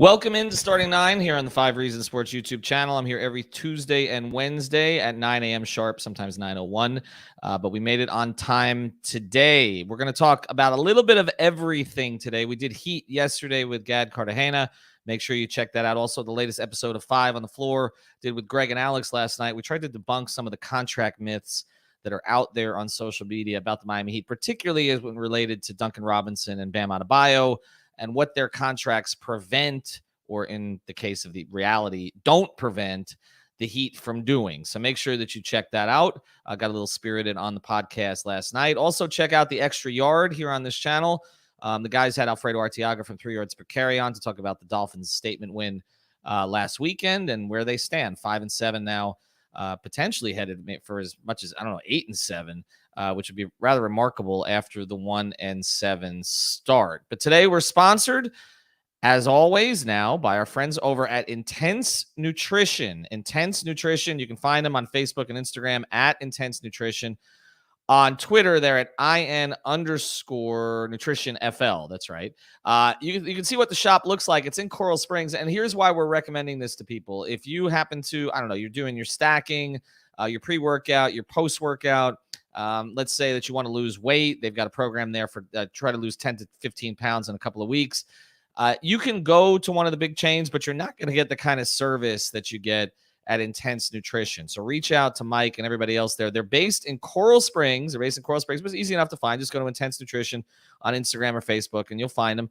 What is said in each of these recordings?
Welcome into Starting Nine here on the 5 Reasons Sports YouTube channel. I'm here every Tuesday and Wednesday at 9 a.m. sharp, sometimes 9:01, but we made it on time today. We're going to talk about a little bit of everything today. We did Heat yesterday with Gad Cartagena. Make sure you check that out. Also, the latest episode of 5 on the Floor did with Greg and Alex last night. We tried to debunk some of the contract myths that are out there on social media about the Miami Heat, particularly as when related to Duncan Robinson and Bam Adebayo, and what their contracts prevent, or in the case of the reality, don't prevent the Heat from doing. So make sure that you check that out. I got a little spirited on the podcast last night. Also, check out the Extra Yard here on this channel. The guys had Alfredo Arteaga from 3 Yards Per Carry on to talk about the Dolphins' statement win last weekend and where they stand. 5-7 now, potentially headed for as much as, 8-7. Which would be rather remarkable after the 1-7 start. But today we're sponsored, as always, now by our friends over at Intense Nutrition. Intense Nutrition. You can find them on Facebook and Instagram at Intense Nutrition. On Twitter, they're at IN_nutritionFL. That's right. You can see what the shop looks like. It's in Coral Springs. And here's why we're recommending this to people. If you happen to, you're doing your stacking, your pre-workout, your post-workout, let's say that you want to lose weight. They've got a program there for try to lose 10 to 15 pounds in a couple of weeks. You can go to one of the big chains, but you're not going to get the kind of service that you get at Intense Nutrition. So reach out to Mike and everybody else there. They're based in Coral Springs. But it's easy enough to find. Just go to Intense Nutrition on Instagram or Facebook, and you'll find them.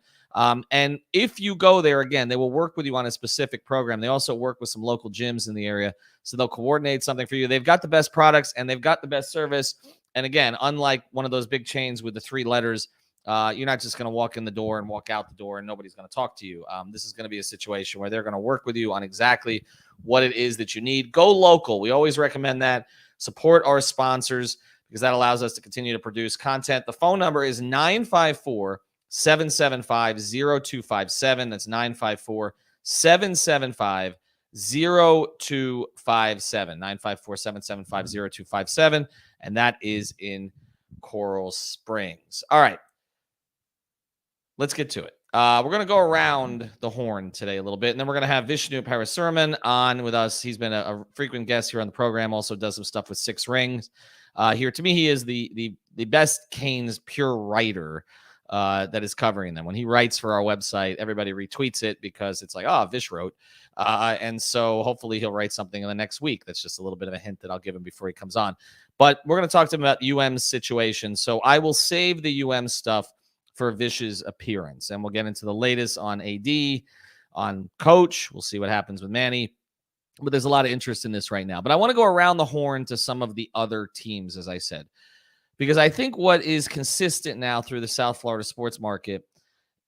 And if you go there, again, they will work with you on a specific program. They also work with some local gyms in the area, so they'll coordinate something for you. They've got the best products, and they've got the best service. And again, unlike one of those big chains with the 3 letters, you're not just going to walk in the door and walk out the door and nobody's going to talk to you. This is going to be a situation where they're going to work with you on exactly what it is that you need. Go local. We always recommend that. Support our sponsors because that allows us to continue to produce content. The phone number is 954-775-0257. That's 954-775-0257. 954-775-0257. And that is in Coral Springs. All right. Let's get to it. We're going to go around the horn today a little bit, and then we're going to have Vishnu Parasuraman on with us. He's been a frequent guest here on the program, also does some stuff with 6 Rings. Here, to me, he is the best Canes pure writer that is covering them. When he writes for our website, everybody retweets it because it's like, Vish wrote. And so hopefully he'll write something in the next week. That's just a little bit of a hint that I'll give him before he comes on. But we're going to talk to him about UM's situation. So I will save the UM stuff for Vish's appearance. And we'll get into the latest on AD, on coach. We'll see what happens with Manny. But there's a lot of interest in this right now. But I want to go around the horn to some of the other teams, as I said, because I think what is consistent now through the South Florida sports market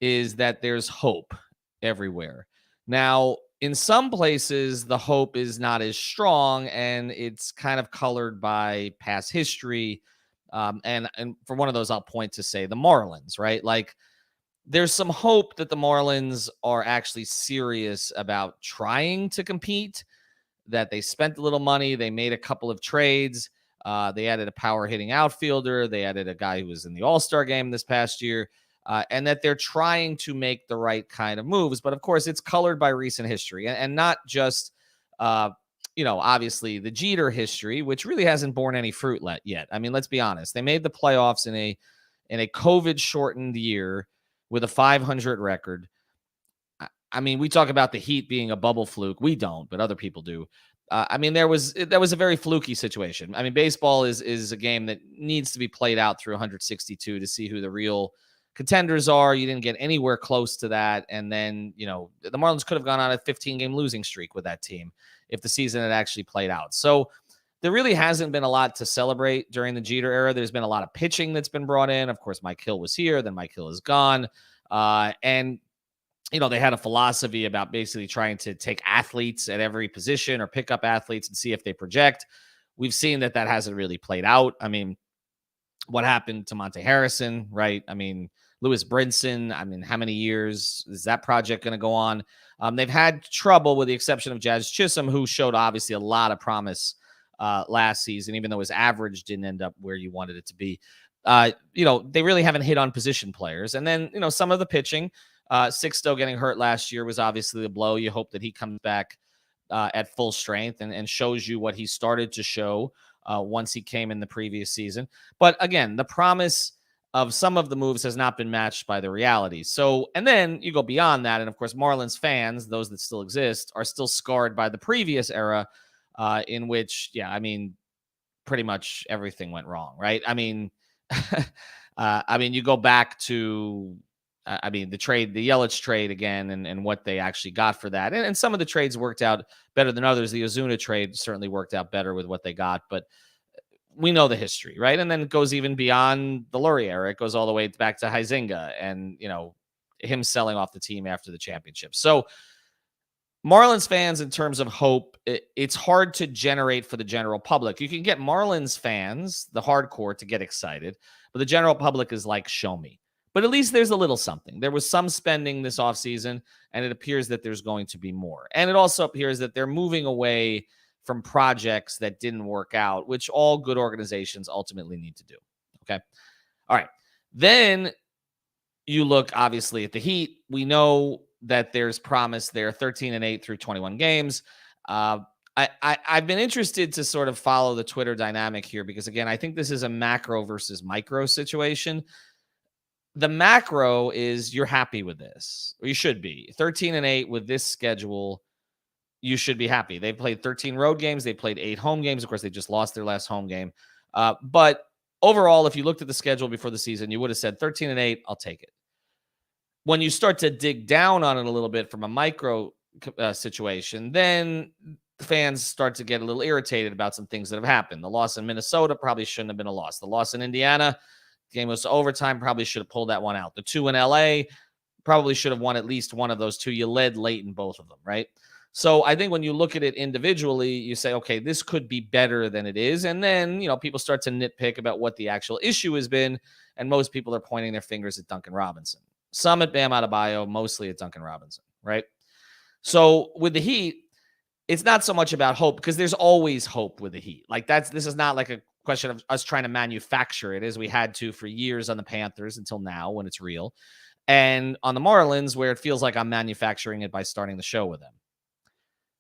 is that there's hope everywhere. Now, in some places, the hope is not as strong, and it's kind of colored by past history. And for one of those, I'll point to, say, the Marlins, right? Like, there's some hope that the Marlins are actually serious about trying to compete, that they spent a little money, they made a couple of trades, they added a power hitting outfielder, they added a guy who was in the All-Star game this past year, and that they're trying to make the right kind of moves. But of course, it's colored by recent history, and not just obviously the Jeter history, which really hasn't borne any fruit yet. I mean, let's be honest. They made the playoffs in a COVID shortened year with a 500 record. I mean, we talk about the Heat being a bubble fluke. We don't, but other people do. I mean, that was a very fluky situation. I mean, baseball is a game that needs to be played out through 162 to see who the real contenders are. You didn't get anywhere close to that. And then, the Marlins could have gone on a 15-game losing streak with that team if the season had actually played out. So there really hasn't been a lot to celebrate during the Jeter era. There's been a lot of pitching that's been brought in. Of course, Mike Hill was here. Then Mike Hill is gone. And they had a philosophy about basically trying to take athletes at every position or pick up athletes and see if they project. We've seen that hasn't really played out. I mean, what happened to Monte Harrison, right? I mean, Lewis Brinson, how many years is that project going to go on? They've had trouble with the exception of Jazz Chisholm, who showed obviously a lot of promise last season, even though his average didn't end up where you wanted it to be. They really haven't hit on position players. And then, some of the pitching, Sixto getting hurt last year was obviously a blow. You hope that he comes back at full strength and shows you what he started to show once he came in the previous season. But again, the promise of some of the moves has not been matched by the reality. So, and then you go beyond that. And of course, Marlins fans, those that still exist, are still scarred by the previous era in which, yeah, I mean, pretty much everything went wrong, right? I mean, you go back to, the trade, the Yelich trade again, and what they actually got for that. And some of the trades worked out better than others. The Ozuna trade certainly worked out better with what they got, but we know the history, right? And then it goes even beyond the Lurie era. It goes all the way back to Huizinga and, him selling off the team after the championship. So Marlins fans, in terms of hope, it's hard to generate for the general public. You can get Marlins fans, the hardcore, to get excited, but the general public is like, show me. But at least there's a little something. There was some spending this offseason, and it appears that there's going to be more. And it also appears that they're moving away from projects that didn't work out, which all good organizations ultimately need to do. Okay. All right. Then you look obviously at the Heat. We know that there's promise there, 13-8 through 21 games. I've been interested to sort of follow the Twitter dynamic here because, again, I think this is a macro versus micro situation. The macro is you're happy with this, or you should be. 13-8 with this schedule, you should be happy. They've played 13 road games. They played 8 home games. Of course, they just lost their last home game. But overall, if you looked at the schedule before the season, you would have said 13-8, I'll take it. When you start to dig down on it a little bit from a micro situation, then fans start to get a little irritated about some things that have happened. The loss in Minnesota probably shouldn't have been a loss. The loss in Indiana, game was to overtime, probably should have pulled that one out. The 2 in LA, probably should have won at least one of those 2. You led late in both of them, right? So I think when you look at it individually, you say, okay, this could be better than it is. And then, people start to nitpick about what the actual issue has been. And most people are pointing their fingers at Duncan Robinson. Some at Bam Adebayo, mostly at Duncan Robinson, right? So with the Heat, it's not so much about hope because there's always hope with the Heat. Like this is not like a question of us trying to manufacture it as we had to for years on the Panthers until now when it's real. And on the Marlins, where it feels like I'm manufacturing it by starting the show with them.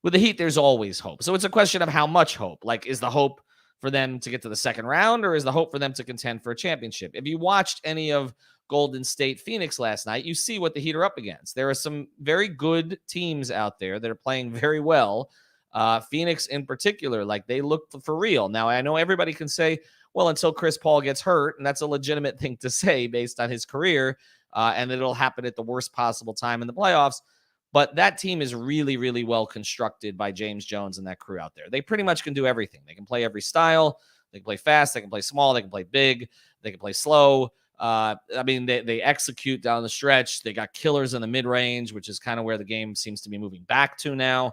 With the Heat, there's always hope. So it's a question of how much hope. Like, is the hope for them to get to the second round, or is the hope for them to contend for a championship? If you watched any of Golden State Phoenix last night, you see what the Heat are up against. There are some very good teams out there that are playing very well. Phoenix in particular, like they look for real. Now, I know everybody can say, well, until Chris Paul gets hurt, and that's a legitimate thing to say based on his career, and it'll happen at the worst possible time in the playoffs. But that team is really, really well constructed by James Jones and that crew out there. They pretty much can do everything. They can play every style. They can play fast. They can play small. They can play big. They can play slow. They execute down the stretch. They got killers in the mid-range, which is kind of where the game seems to be moving back to now.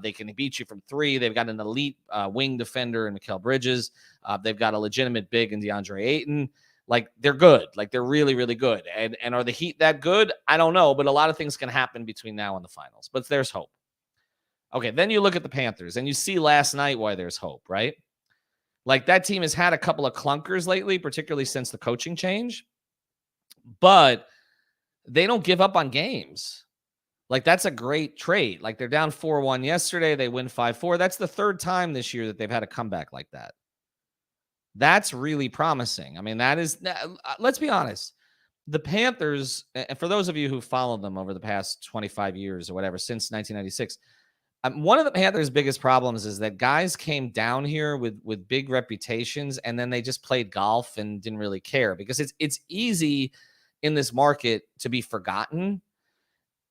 They can beat you from 3. They've got an elite wing defender in Mikal Bridges. They've got a legitimate big in DeAndre Ayton. Like, they're good. Like, they're really, really good. And are the Heat that good? I don't know, but a lot of things can happen between now and the finals. But there's hope. Okay, then you look at the Panthers, and you see last night why there's hope, right? Like, that team has had a couple of clunkers lately, particularly since the coaching change. But they don't give up on games. Like, that's a great trait. Like, they're down 4-1 yesterday. They win 5-4. That's the 3rd time this year that they've had a comeback like that. That's really promising. I mean, that is, let's be honest. The Panthers, and for those of you who followed them over the past 25 years or whatever, since 1996, one of the Panthers' biggest problems is that guys came down here with big reputations, and then they just played golf and didn't really care because it's easy in this market to be forgotten.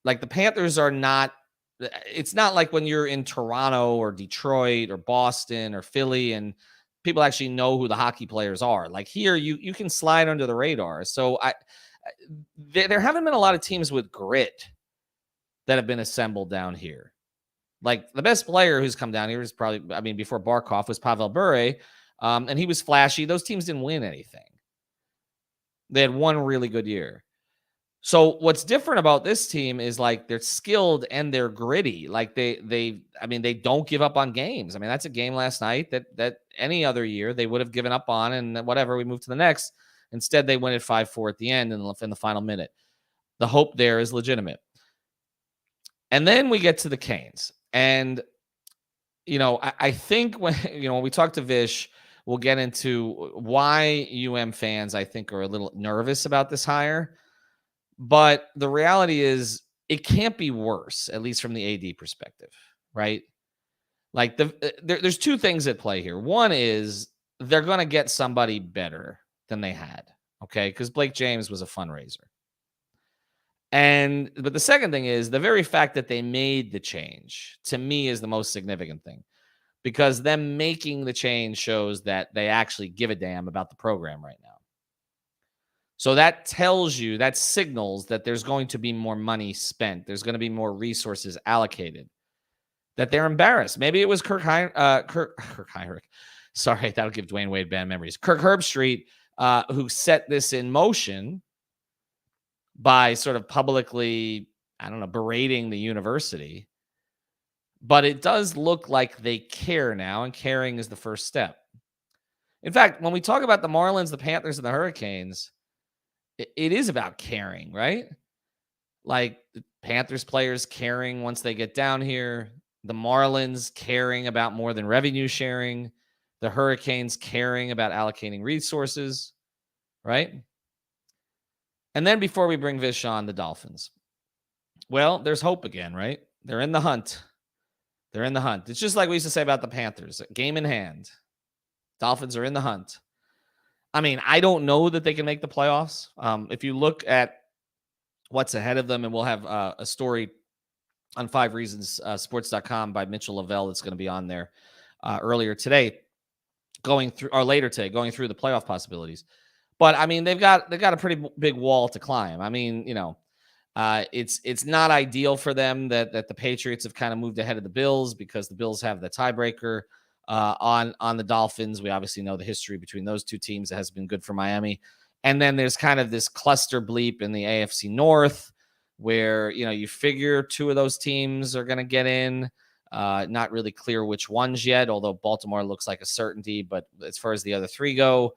Like, the Panthers are not, it's not like when you're in Toronto or Detroit or Boston or Philly and people actually know who the hockey players are. Like, here, you can slide under the radar. So there haven't been a lot of teams with grit that have been assembled down here. Like, the best player who's come down here is probably, before Barkov was Pavel Bure, and he was flashy. Those teams didn't win anything. They had one really good year. So what's different about this team is, like, they're skilled and they're gritty. Like, they don't give up on games. I mean, that's a game last night that any other year they would have given up on, and whatever, we move to the next. Instead, they win at 5-4 at the end in the final minute. The hope there is legitimate. And then we get to the Canes. And, I think when, when we talk to Vish, we'll get into why fans, I think, are a little nervous about this hire. But the reality is it can't be worse, at least from the AD perspective, right? Like there's two things at play here. One is they're going to get somebody better than they had, okay? Because Blake James was a fundraiser. But the second thing is the very fact that they made the change, to me, is the most significant thing, because them making the change shows that they actually give a damn about the program right now. So that signals that there's going to be more money spent. There's going to be more resources allocated, that they're embarrassed. Maybe it was Kirk Heinrich. Sorry, that would give Dwayne Wade bad memories. Kirk Herbstreit, who set this in motion by sort of publicly, berating the university. But it does look like they care now, and caring is the first step. In fact, when we talk about the Marlins, the Panthers, and the Hurricanes, it is about caring, right? Like the Panthers players caring once they get down here, the Marlins caring about more than revenue sharing, the Hurricanes caring about allocating resources, right? And then before we bring Vish on, the Dolphins. Well, there's hope again, right? They're in the hunt. It's just like we used to say about the Panthers, game in hand. Dolphins are in the hunt. I mean, I don't know that they can make the playoffs. If you look at what's ahead of them, and we'll have a story on 5reasons sports.com by Mitchell Lavelle that's going to be on there later today, going through the playoff possibilities. But I mean, they've got a pretty big wall to climb. I mean, it's not ideal for them that the Patriots have kind of moved ahead of the Bills, because the Bills have the tiebreaker on the Dolphins. We obviously know the history between those two teams that has been good for Miami. And then there's kind of this cluster bleep in the AFC North where, you figure two of those teams are going to get in. Not really clear which ones yet, although Baltimore looks like a certainty. But as far as the other three go,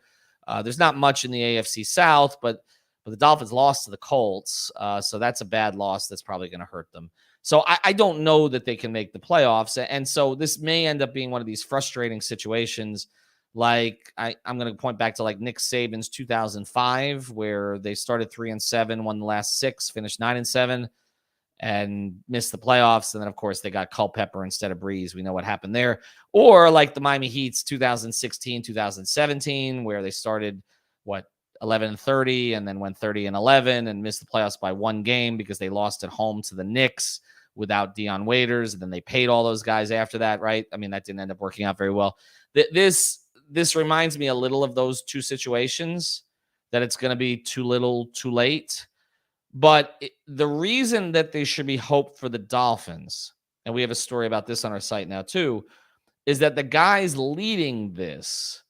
there's not much in the AFC South, but the Dolphins lost to the Colts. So that's a bad loss that's probably going to hurt them. So I don't know that they can make the playoffs. And so this may end up being one of these frustrating situations. Like I'm going to point back to like Nick Saban's 2005, where they started 3-7, won the last 6, finished 9-7, and missed the playoffs. And then, of course, they got Culpepper instead of Breeze. We know what happened there. Or like the Miami Heat's 2016, 2017, where they started 11-30 and then went 30-11 and missed the playoffs by one game because they lost at home to the Knicks without Dion Waiters. And then they paid all those guys after that, right? I mean, that didn't end up working out very well. This reminds me a little of those two situations, that it's going to be too little, too late. But the reason that there should be hope for the Dolphins, and we have a story about this on our site now too, is that the guys leading this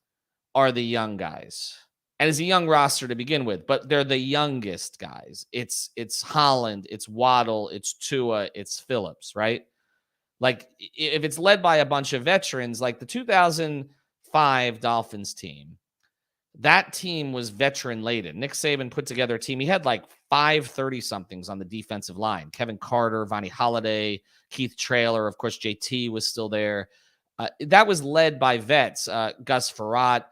are the young guys. And it's a young roster to begin with, but they're the youngest guys. It's Holland, it's Waddle, it's Tua, it's Phillips, right? Like if it's led by a bunch of veterans, like the 2005 Dolphins team, that team was veteran laden. Nick Saban put together a team. He had like 5 30-somethings on the defensive line. Kevin Carter, Vonnie Holliday, Keith Traylor. Of course, JT was still there. That was led by vets, Gus Farrat.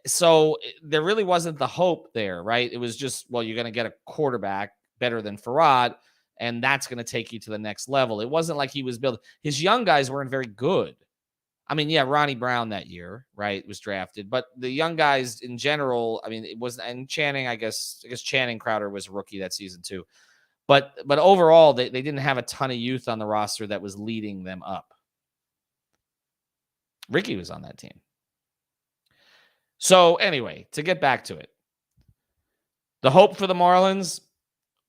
So there really wasn't the hope there, right? It was just, well, you're going to get a quarterback better than Farad, and that's going to take you to the next level. It wasn't like he was built. His young guys weren't very good. I mean, yeah, Ronnie Brown that year, right, was drafted. But the young guys in general, I mean, it was, and Channing, I guess Channing Crowder was a rookie that season too. But overall, they didn't have a ton of youth on the roster that was leading them up. Ricky was on that team. So anyway, to get back to it, the hope for the Marlins,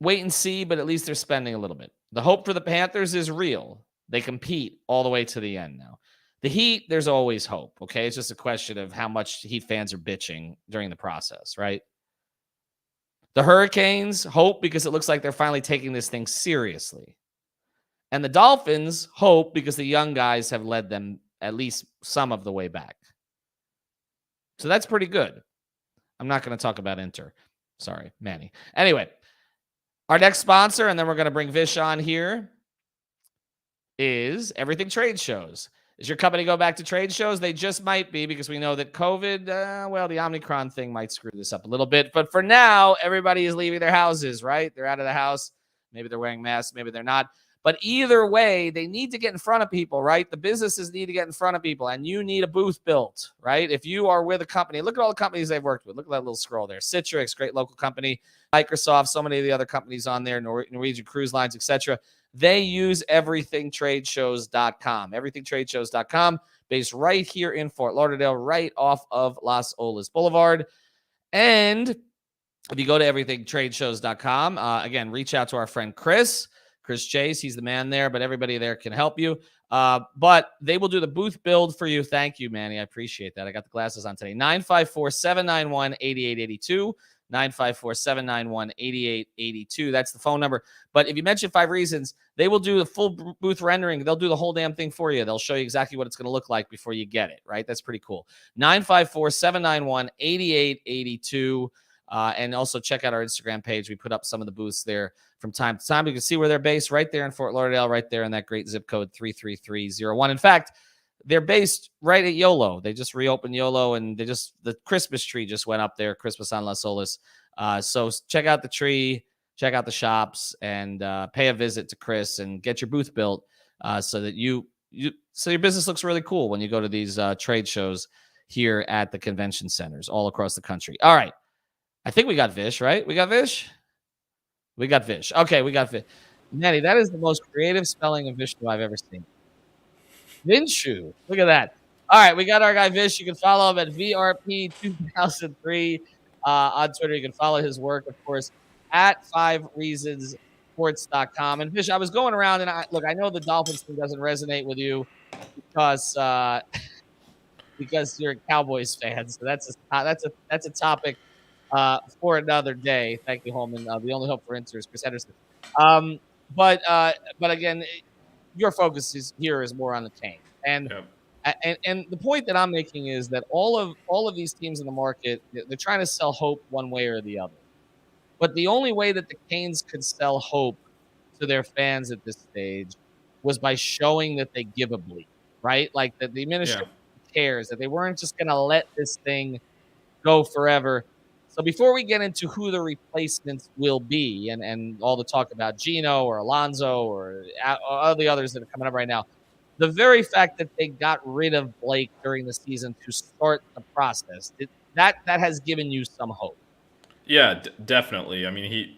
wait and see, but at least they're spending a little bit. The hope for the Panthers is real. They compete all the way to the end now. The Heat, there's always hope, okay? It's just a question of how much Heat fans are bitching during the process, right? The Hurricanes, hope because it looks like they're finally taking this thing seriously. And the Dolphins, hope because the young guys have led them at least some of the way back. So that's pretty good. I'm not going to talk about Inter. Sorry, Manny. Anyway, Our next sponsor, and then we're going to bring Vish on here, is Everything Trade Shows. Is your company go back to trade shows? They just might be, because we know that COVID, the Omicron thing might screw this up a little bit. But for now, everybody is leaving their houses, right? They're out of the house. Maybe they're wearing masks. Maybe they're not. But either way, they need to get in front of people, right? The businesses need to get in front of people, and you need a booth built, right? If you are with a company, look at all the companies they've worked with. Look at that little scroll there. Citrix, great local company. Microsoft, so many of the other companies on there, Norwegian Cruise Lines, etc. They use everythingtradeshows.com. Everythingtradeshows.com, based right here in Fort Lauderdale, right off of Las Olas Boulevard. And if you go to everythingtradeshows.com, again, reach out to our friend Chris Chase. He's the man there, but everybody there can help you. But they will do the booth build for you. Thank you, Manny. I appreciate that. I got the glasses on today. 954-791-8882. 954-791-8882. That's the phone number. But if you mention 5 Reasons, they will do the full booth rendering. They'll do the whole damn thing for you. They'll show you exactly what it's going to look like before you get it, right? That's pretty cool. 954-791-8882. And also check out our Instagram page. We put up some of the booths there from time to time. You can see where they're based, right there in Fort Lauderdale, right there in that great zip code 33301. In fact, they're based right at YOLO. They just reopened YOLO, and the Christmas tree just went up there, Christmas on Las Olas. So check out the tree, check out the shops, and pay a visit to Chris and get your booth built so that so your business looks really cool when you go to these trade shows here at the convention centers all across the country. All right. I think we got Vish, right? We got Vish? We got Vish. Okay, we got Vish. Manny, that is the most creative spelling of Vishnu I've ever seen. Vinshu. Look at that. All right, we got our guy Vish. You can follow him at VRP2003 on Twitter. You can follow his work, of course, at 5reasonsports.com. And Vish, I was going around, and I know the Dolphins thing doesn't resonate with you because you're a Cowboys fan. So that's a topic for another day. Thank you, Holman. The only hope for Inter is Chris Henderson. But again, your focus is more on the Canes. And the point that I'm making is that all of these teams in the market, they're trying to sell hope one way or the other. But the only way that the Canes could sell hope to their fans at this stage was by showing that they give a bleep, right? Like that the administration cares, that they weren't just going to let this thing go forever. So before we get into who the replacements will be and all the talk about Gino or Alonzo or all the others that are coming up right now, the very fact that they got rid of Blake during the season to start the process, that has given you some hope. Yeah, definitely. I mean,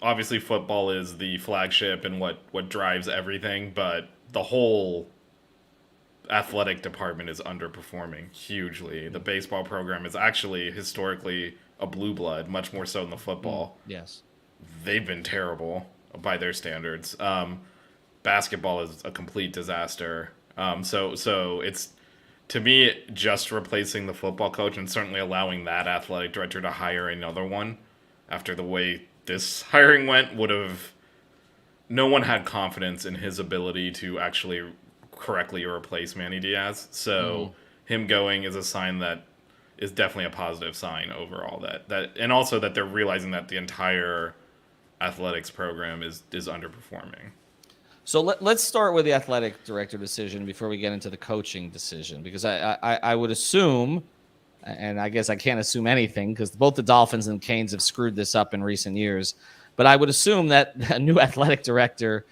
obviously football is the flagship and what drives everything, but the whole athletic department is underperforming hugely. The baseball program is actually historically a blue blood, much more so than the football. Yes. They've been terrible by their standards. Basketball is a complete disaster. So it's, to me, just replacing the football coach and certainly allowing that athletic director to hire another one after the way this hiring went no one had confidence in his ability to actually correctly replace Manny Diaz. So him going is a sign that is definitely a positive sign overall. That and also that they're realizing that the entire athletics program is underperforming. So let's start with the athletic director decision before we get into the coaching decision, because I would assume, and I guess I can't assume anything because both the Dolphins and Canes have screwed this up in recent years, but I would assume that a new athletic director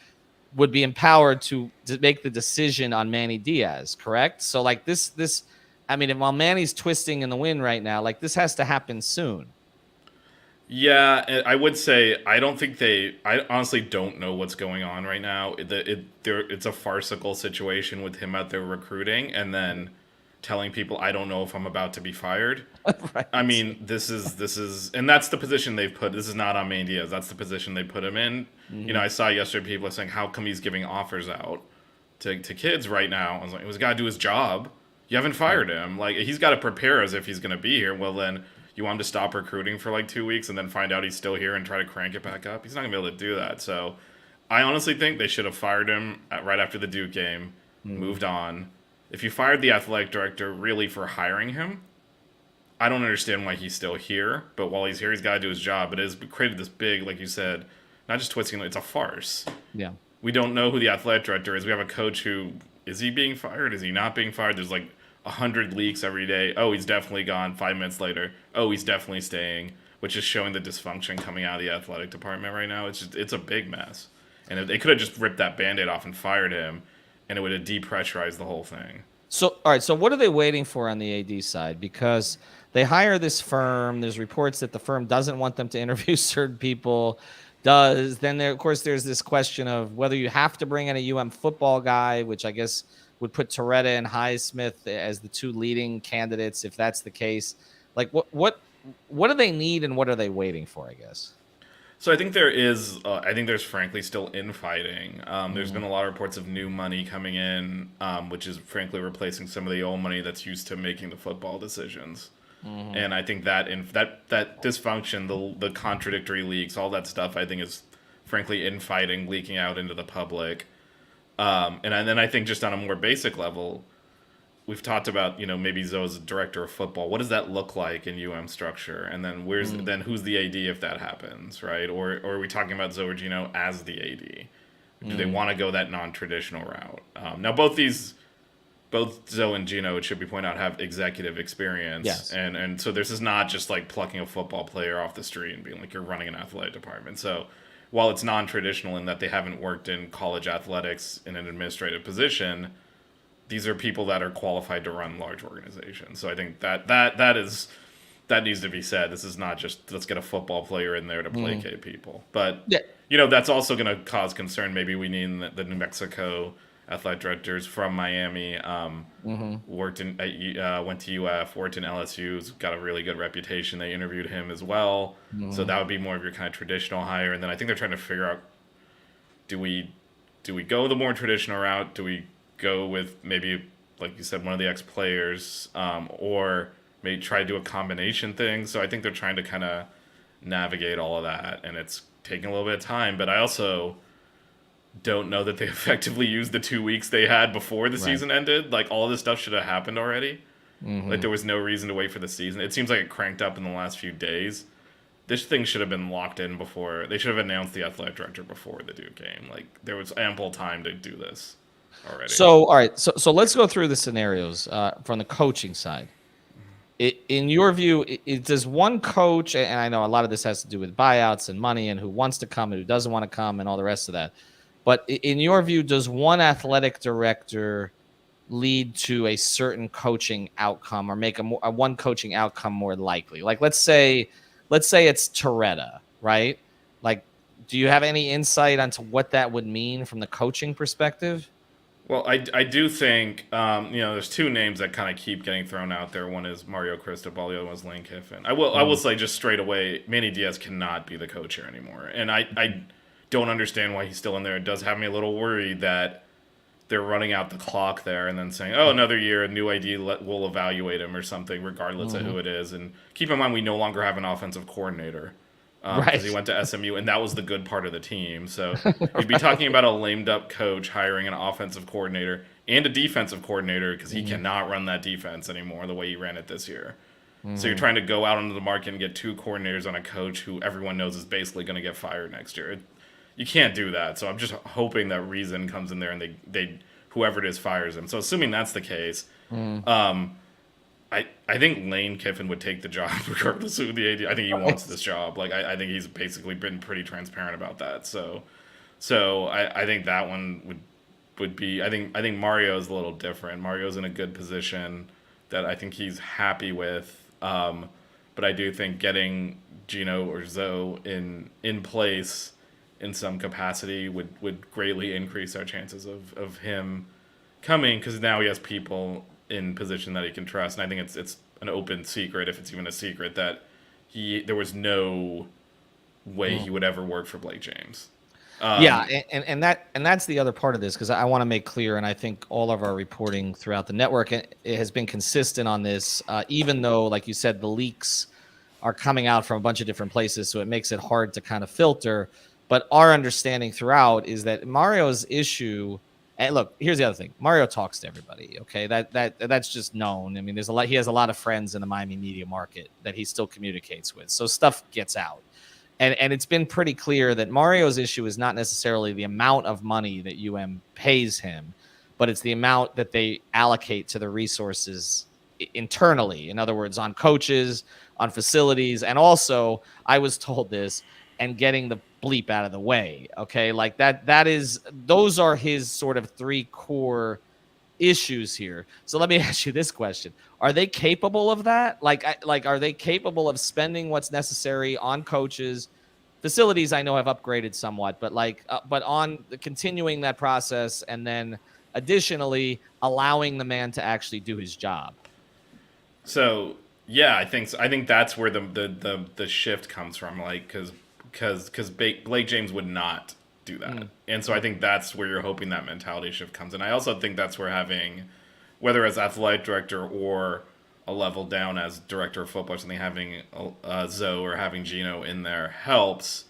would be empowered to make the decision on Manny Diaz, correct? So like this, I mean, while Manny's twisting in the wind right now, like this has to happen soon. Yeah, I would say I honestly don't know what's going on right now. It's a farcical situation with him out there recruiting and then telling people, I don't know if I'm about to be fired. Right. I mean, this is, and that's the position they've put. This is not on Manny Diaz. That's the position they put him in. Mm-hmm. I saw yesterday people are saying, how come he's giving offers out to kids right now? I was like, he's got to do his job. You haven't fired him. Like, he's got to prepare as if he's going to be here. Well, then you want him to stop recruiting for like 2 weeks and then find out he's still here and try to crank it back up? He's not going to be able to do that. So I honestly think they should have fired him right after the Duke game, moved on. If you fired the athletic director really for hiring him, I don't understand why he's still here. But while he's here, he's got to do his job. But it has created this big, like you said, not just twisting. It's a farce. Yeah. We don't know who the athletic director is. We have a coach who is he being fired? Is he not being fired? There's like 100 leaks every day. Oh, he's definitely gone. 5 minutes later, oh, he's definitely staying, which is showing the dysfunction coming out of the athletic department right now. It's a big mess, and if they could have just ripped that Band-Aid off and fired him, and it would have depressurized the whole thing. So, all right. So, what are they waiting for on the AD side? Because they hire this firm. There's reports that the firm doesn't want them to interview certain people. Then there, of course, there's this question of whether you have to bring in a football guy, which I guess would put Toretta and Highsmith as the two leading candidates, if that's the case. Like, what do they need, and what are they waiting for? I guess. So I think there is. I think there's frankly still infighting. There's been a lot of reports of new money coming in, which is frankly replacing some of the old money that's used to making the football decisions. And I think that that dysfunction, the contradictory leaks, all that stuff, I think is frankly infighting leaking out into the public. And then I think just on a more basic level, we've talked about maybe Zoe's director of football. What does that look like in structure? And then then who's the AD if that happens, right? Or are we talking about Zoe or Gino as the AD? Do they want to go that non-traditional route? Now both Zoe and Gino, it should be pointed out, have executive experience. Yes. And so this is not just like plucking a football player off the street and being like you're running an athletic department. So while it's non-traditional in that they haven't worked in college athletics in an administrative position, these are people that are qualified to run large organizations. So I think that needs to be said. This is not just let's get a football player in there to placate people. But that's also going to cause concern. Maybe we need the New Mexico athletic directors from Miami, went to UF, worked in LSU's got a really good reputation. They interviewed him as well. So that would be more of your kind of traditional hire. And then I think they're trying to figure out, do we go the more traditional route? Do we go with maybe, like you said, one of the ex-players, or maybe try to do a combination thing? So I think they're trying to kind of navigate all of that, and it's taking a little bit of time. But I also don't know that they effectively used the 2 weeks they had before the season ended. Like, all this stuff should have happened already. Like, there was no reason to wait for the season. It seems like it cranked up in the last few days. This thing should have been locked in before. They should have announced the athletic director before the Duke game. Like, there was ample time to do this already. So, all right. So let's go through the scenarios from the coaching side. In your view, does one coach, and I know a lot of this has to do with buyouts and money and who wants to come and who doesn't want to come and all the rest of that, but in your view, does one athletic director lead to a certain coaching outcome or make a one coaching outcome more likely? Like, let's say it's Toretta, right? Like, do you have any insight onto what that would mean from the coaching perspective? Well, I do think, there's two names that kind of keep getting thrown out there. One is Mario Cristobal, the other one is Lane Kiffin. I will say just straight away, Manny Diaz cannot be the coach here anymore. And I don't understand why he's still in there. It does have me a little worried that they're running out the clock there and then saying, oh, another year, a new ID, we'll evaluate him or something, regardless of who it is. And keep in mind, we no longer have an offensive coordinator. Because he went to SMU, and that was the good part of the team. So you'd be talking about a lamed-up coach hiring an offensive coordinator and a defensive coordinator because he cannot run that defense anymore the way he ran it this year. So you're trying to go out into the market and get two coordinators on a coach who everyone knows is basically going to get fired next year. You can't do that. So I'm just hoping that Reason comes in there and they whoever it is fires him. So assuming that's the case, I think Lane Kiffin would take the job regardless of who the AD. I think he wants this job. Like I think he's basically been pretty transparent about that. So I think that one would be. I think Mario's a little different. Mario's in a good position that I think he's happy with. But I do think getting Gino or Zoe in place in some capacity would greatly increase our chances of him coming, because now he has people in position that he can trust. And I think it's an open secret, if it's even a secret, that there was no way he would ever work for Blake James. And that's the other part of this, because I want to make clear, and I think all of our reporting throughout the network it has been consistent on this, even though, like you said, the leaks are coming out from a bunch of different places, so it makes it hard to kind of filter. But our understanding throughout is that Mario's issue, And look, here's the other thing: Mario talks to everybody. Okay, that's just known. I mean, there's a lot. He has a lot of friends in the Miami media market that he still communicates with, so stuff gets out. And it's been pretty clear that Mario's issue is not necessarily the amount of money that pays him, but it's the amount that they allocate to the resources internally. In other words, on coaches, on facilities, and also I was told this, and getting the bleep out of the way. Okay, like those are his sort of three core issues here. So let me ask you this question: are they capable of that? Are they capable of spending what's necessary on coaches? Facilities I know have upgraded somewhat, but but on continuing that process, and then additionally allowing the man to actually do his job. So yeah, I think so. I think that's where the shift comes from, like because Blake James would not do that, and so I think that's where you're hoping that mentality shift comes. And I also think that's where having, whether as athletic director or a level down as director of football or something, having Zoe or having Gino in there helps,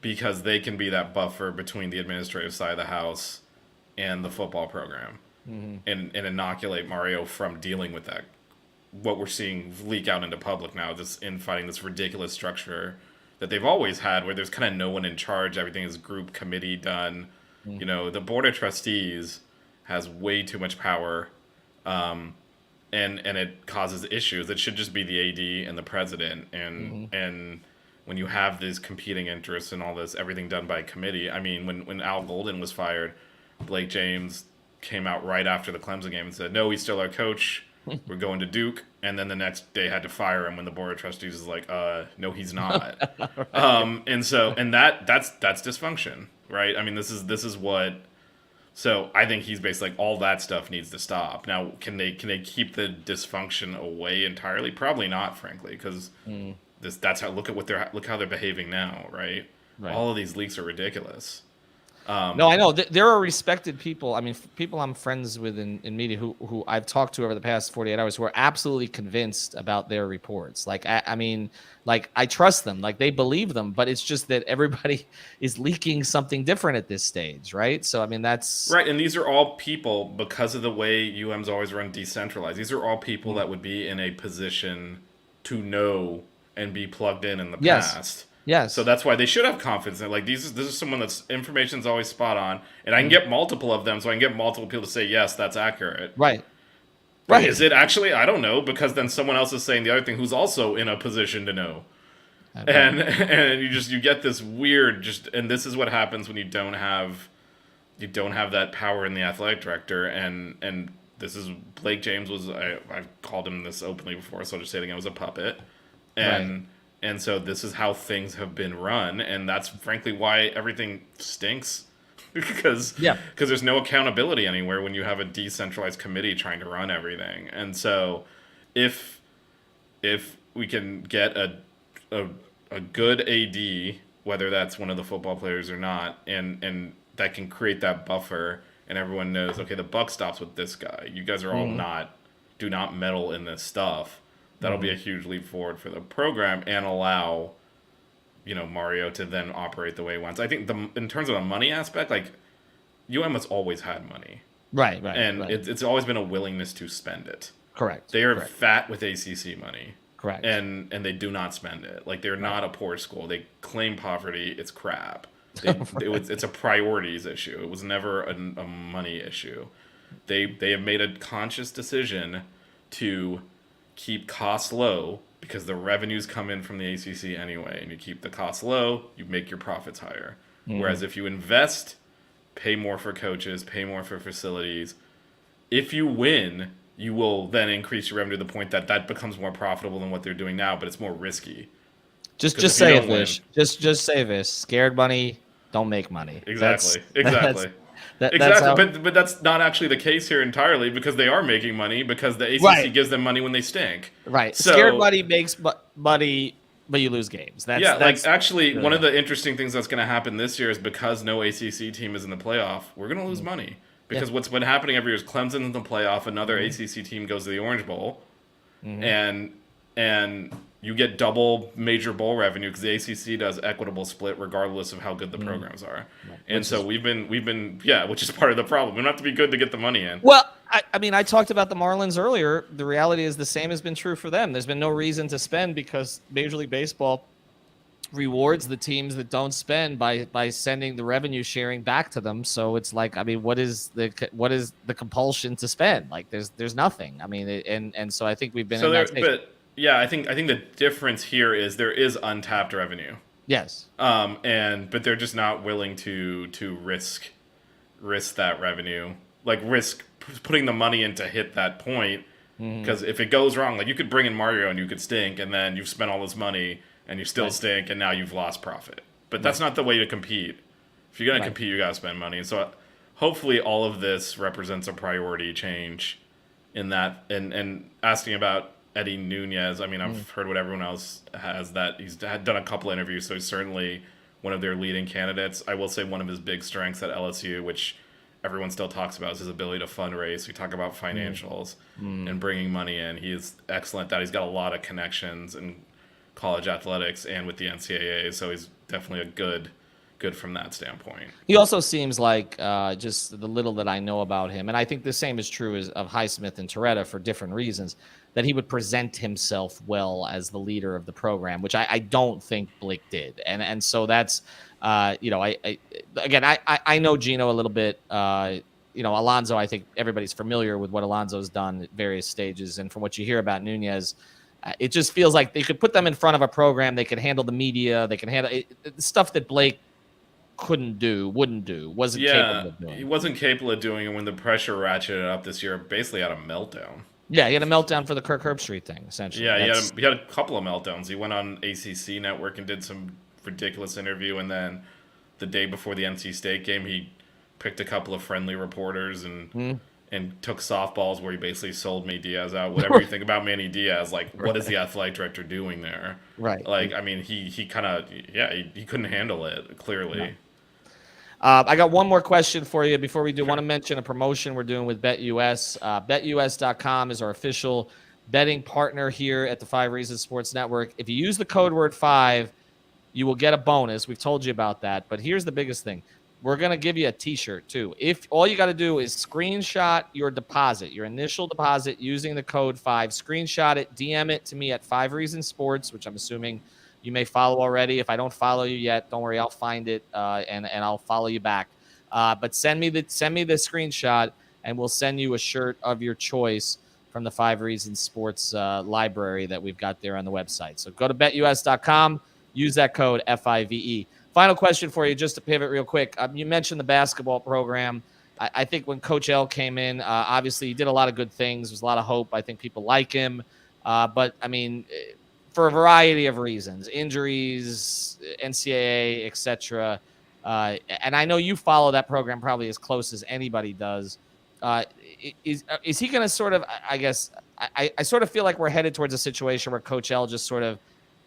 because they can be that buffer between the administrative side of the house and the football program, and inoculate Mario from dealing with that, what we're seeing leak out into public now, this infighting, this ridiculous structure that they've always had, where there's kind of no one in charge. Everything is group committee done. You know, the board of trustees has way too much power, and it causes issues. It should just be the AD and the president, and when you have these competing interests and all this, everything done by committee. I mean, when Al Golden was fired, Blake James came out right after the Clemson game and said, "No, he's still our coach. We're going to Duke." And then the next day had to fire him when the board of trustees is like, "No, he's not." Right. And that's dysfunction, right? I mean, this is what. So I think he's basically like, all that stuff needs to stop. Now, can they keep the dysfunction away entirely? Probably not, frankly, because that's how look how they're behaving now, right? All of these leaks are ridiculous. No, I know there are respected people. I mean, people I'm friends with in media who I've talked to over the past 48 hours who are absolutely convinced about their reports. Like, I mean, like, I trust them, like they believe them, but it's just that everybody is leaking something different at this stage, right? So, I mean, that's right. And these are all people, because of the way UM's always run decentralized. These are all people that would be in a position to know and be plugged in the past. Yes. So that's why they should have confidence in it. Like, this is someone that's information's always spot on, and I can get multiple of them, so I can get multiple people to say, yes, that's accurate. Right. Right. Is it actually? I don't know, because then someone else is saying the other thing who's also in a position to know. And you get this weird and this is what happens when you don't have that power in the athletic director, and this is Blake James was I've called him this openly before, so I'll just say it again, was a puppet. And so this is how things have been run, and that's frankly why everything stinks. because there's no accountability anywhere when you have a decentralized committee trying to run everything. And so if we can get a good AD, whether that's one of the football players or not, and that can create that buffer, and everyone knows, okay, the buck stops with this guy. You guys are all do not meddle in this stuff. That'll be a huge leap forward for the program and allow, Mario to then operate the way he wants. I think in terms of the money aspect, like, UM has always had money. Right. And it's always been a willingness to spend it. Correct. They are fat with ACC money. Correct. And they do not spend it. Like, they're not a poor school. They claim poverty. It's crap. It's a priorities issue. It was never a money issue. They have made a conscious decision to keep costs low, because the revenues come in from the ACC anyway, and you keep the costs low, you make your profits higher. Whereas if you invest, pay more for coaches, pay more for facilities, if you win, you will then increase your revenue to the point that becomes more profitable than what they're doing now, but it's more risky. Just say it, Vish. Just say this: scared money don't make money. Exactly. Exactly. But that's not actually the case here entirely, because they are making money, because the ACC gives them money when they stink. Right. So, scared money makes money, but you lose games. One of the interesting things that's going to happen this year is, because no ACC team is in the playoff, we're going to lose money. Because what's been happening every year is Clemson's in the playoff, another ACC team goes to the Orange Bowl, and you get double major bowl revenue because the ACC does equitable split regardless of how good the Mm, programs are. right. And Which so is we've been yeah, which is part of the problem. We don't have to be good to get the money in. well, I mean, I talked about the Marlins earlier. The reality is the same has been true for them. There's been no reason to spend because Major League Baseball rewards the teams that don't spend by sending the revenue sharing back to them. So it's like, I mean, what is the compulsion to spend? Like, there's nothing. I mean, and so I think we've been So in that there, stage. but yeah, I think the difference here is there is untapped revenue. Yes, And but they're just not willing to risk that revenue, like risk putting the money in to hit that point. mm-hmm. Because if it goes wrong, like you could bring in Mario and you could stink, and then you've spent all this money and you still Right, stink, and now you've lost profit. But that's right, not the way to compete. If you're gonna right. compete, you gotta spend money. So hopefully, all of this represents a priority change in that. And asking about Eddie Nunez, I mean, Mm. I've heard what everyone else has that he's had done a couple interviews, so he's certainly one of their leading candidates. I will say one of his big strengths at LSU, which everyone still talks about, is his ability to fundraise. We talk about Mm. financials Mm. and bringing money in. He is excellent at that. He's got a lot of connections in college athletics and with the NCAA, so he's definitely a good from that standpoint. He also seems like just the little that I know about him, and I think the same is true as of Highsmith and Toretta for different reasons. That he would present himself well as the leader of the program, which I don't think Blake did, and so that's I again I know Gino a little bit. Alonzo, I think everybody's familiar with what Alonzo's done at various stages, and from what you hear about Nunez, it just feels like they could put them in front of a program. They could handle the media. They can handle the stuff that Blake couldn't do, wouldn't do, wasn't Yeah, capable of he doing. wasn't capable of doing it when the pressure ratcheted up this year. Basically, had a meltdown. Yeah, he had a meltdown for the Kirk Herbstreit thing. Essentially, Yeah, he had that's he had a couple of meltdowns. He went on ACC Network and did some ridiculous interview, and then the day before the NC State game, he picked a couple of friendly reporters mm, and took softballs where he basically sold Manny Diaz out. Whatever you think about Manny Diaz, like what is right, the athletic director doing there? right. Like, I mean, he kind of yeah, he couldn't handle it No. clearly. I got one more question for you before we do. Want Sure. to mention a promotion we're doing with BetUS. BetUS.com is our official betting partner here at the Five Reasons Sports Network. If you use the code word five, you will get a bonus. We've told you about that. But here's the biggest thing. We're going to give you a t-shirt too. If all you got to do is screenshot your deposit, your initial deposit using the code 5, screenshot it, DM it to me at 5 Reasons Sports, which I'm assuming you may follow already. If I don't follow you yet, don't worry, I'll find it and I'll follow you back. But send me the screenshot and we'll send you a shirt of your choice from the 5 Reasons Sports library that we've got there on the website. So go to betus.com, use that code FIVE. Final question for you, just to pivot real quick. You mentioned the basketball program. I think when Coach L came in, obviously he did a lot of good things. There's a lot of hope. I think people like him. But, I mean, for a variety of reasons, injuries, NCAA, etc. And I know you follow that program probably as close as anybody does. Is he going to sort of, I guess, I sort of feel like we're headed towards a situation where Coach L just sort of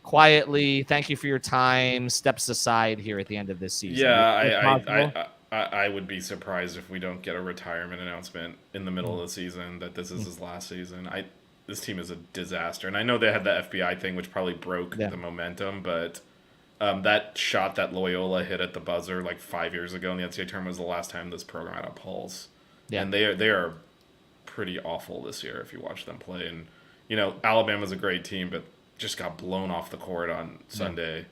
quietly, thank you for your time, steps aside here at the end of this season. Yeah, Do you think that's possible? I would be surprised if we don't get a retirement announcement in the middle of the season that this is his last season. This team is a disaster, and I know they had the FBI thing, which probably broke Yeah. the momentum, but that shot that Loyola hit at the buzzer like 5 years ago in the NCAA tournament was the last time this program had a pulse, Yeah. and they are pretty awful this year if you watch them play. And Alabama's a great team, but just got blown off the court on Sunday.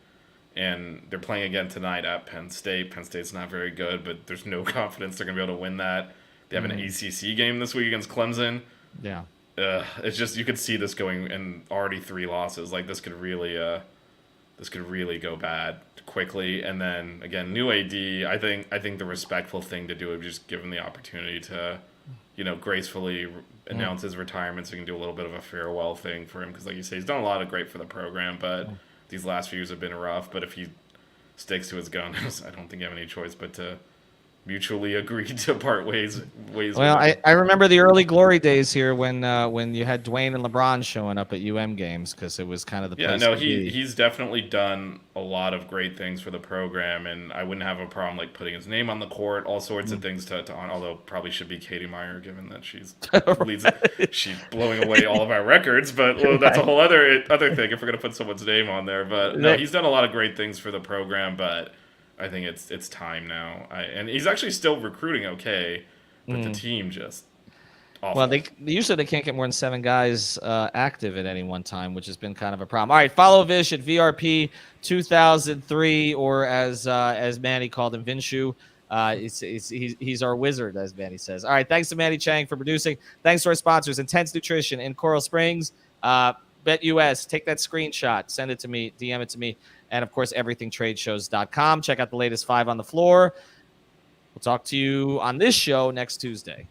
And they're playing again tonight at Penn State. Penn State's not very good, but there's no confidence they're going to be able to win that. They have an ACC game this week against Clemson. Yeah. It's just you could see this going, and already 3 losses. Like this could really go bad quickly. And then again, new AD. I think the respectful thing to do would be just give him the opportunity to, gracefully announce his retirement, so he can do a little bit of a farewell thing for him. Because like you say, he's done a lot of great for the program, but these last few years have been rough. But if he sticks to his guns, I don't think you have any choice but to mutually agreed to part ways. Well, With. I remember the early glory days here when you had Dwayne and LeBron showing up at games because it was kind of the Yeah, place no, to be. he's definitely done a lot of great things for the program, and I wouldn't have a problem like putting his name on the court, all sorts of things to on. Although probably should be Katie Meyer, given that leads, she's blowing away all of our records. But well, that's a whole other thing if we're gonna put someone's name on there. But no, he's done a lot of great things for the program, but I think it's time now. And he's actually still recruiting okay, but the team just awful. Well, they usually they can't get more than 7 guys active at any one time, which has been kind of a problem. All right, follow Vish at VRP 2003, or as Manny called him, Vinshu. He's our wizard, as Manny says. All right, thanks to Manny Chang for producing. Thanks to our sponsors, Intense Nutrition in Coral Springs, BetUS. Take that screenshot, send it to me, DM it to me, and of course, everythingtradeshows.com. Check out the latest 5 on the floor. We'll talk to you on this show next Tuesday.